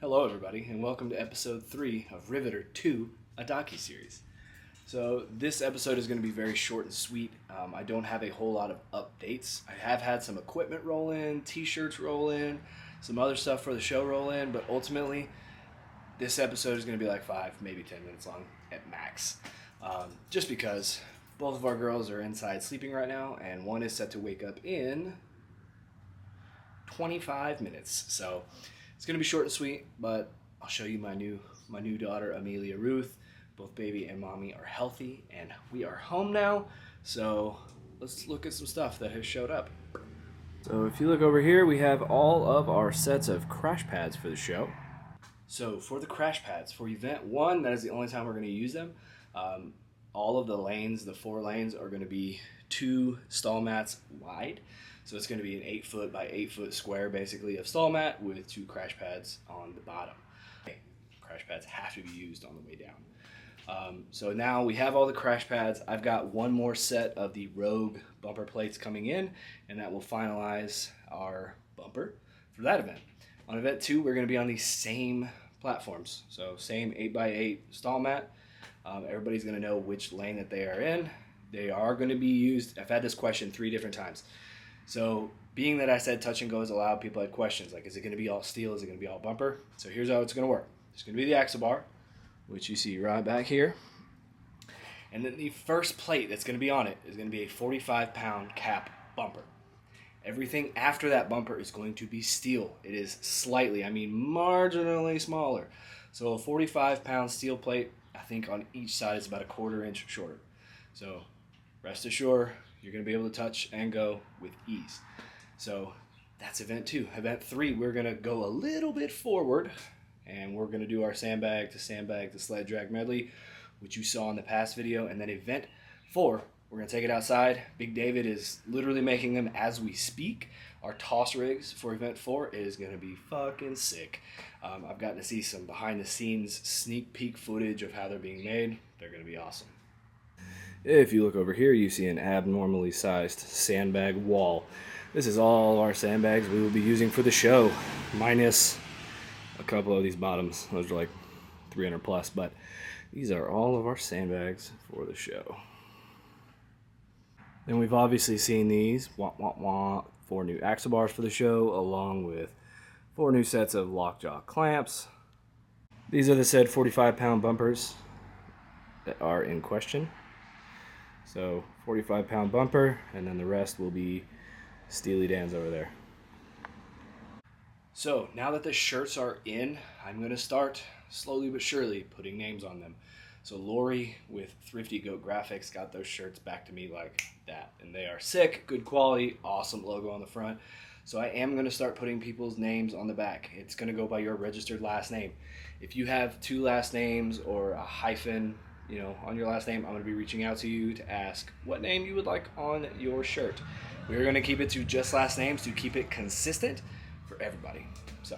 Hello everybody, and welcome to episode 3 of Riveter 2, a docu-series. So this episode is going to be very short and sweet. I don't have a whole lot of updates. I have had some equipment roll in, t-shirts roll in, some other stuff for the show roll in, but ultimately this episode is going to be like 5, maybe 10 minutes long at max. Just because both of our girls are inside sleeping right now, and one is set to wake up in 25 minutes. So it's going to be short and sweet, but I'll show you my new daughter, Amelia Ruth. Both baby and mommy are healthy, and we are home now. So let's look at some stuff that has showed up. So if you look over here, we have all of our sets of crash pads for the show. So for the crash pads, for event 1, that is the only time we're going to use them. All of the lanes, the 4 lanes, are going to be 2 stall mats wide. So it's going to be an 8 foot by 8 foot square, basically, of stall mat with 2 crash pads on the bottom. Crash pads have to be used on the way down. So now we have all the crash pads. I've got one more set of the Rogue bumper plates coming in, and that will finalize our bumper for that event. On event 2, we're going to be on these same platforms. So same 8 by 8 stall mat. Everybody's going to know which lane that they are in. They are going to be used. I've had this question 3 different times. So being that I said touch and go is allowed, people had questions like, is it going to be all steel? Is it going to be all bumper? So here's how it's going to work. There's going to be the axle bar, which you see right back here. And then the first plate that's going to be on it is going to be a 45-pound cap bumper. Everything after that bumper is going to be steel. It is slightly, marginally smaller. So a 45-pound steel plate, I think on each side is about a 1/4 inch shorter. So rest assured, you're going to be able to touch and go with ease. So that's event 2. Event 3, we're going to go a little bit forward, and we're going to do our sandbag to sled drag medley, which you saw in the past video. And then event 4, we're going to take it outside. Big David is literally making them as we speak. Our toss rigs for event 4 is going to be fucking sick. I've gotten to see some behind the scenes sneak peek footage of how they're being made. They're going to be awesome. If you look over here, you see an abnormally sized sandbag wall. This is all our sandbags we will be using for the show, minus a couple of these bottoms. Those are like 300 plus, but these are all of our sandbags for the show. Then we've obviously seen these 4 new axle bars for the show, along with 4 new sets of lockjaw clamps. These are the said 45-pound bumpers that are in question. So 45-pound bumper, and then the rest will be Steely Dan's over there. So now that the shirts are in, I'm going to start slowly but surely putting names on them. So Lori with Thrifty Goat Graphics got those shirts back to me like that. And they are sick, good quality, awesome logo on the front. So I am going to start putting people's names on the back. It's going to go by your registered last name. If you have 2 last names or a hyphen, on your last name, I'm going to be reaching out to you to ask what name you would like on your shirt. We're going to keep it to just last names to keep it consistent for everybody. So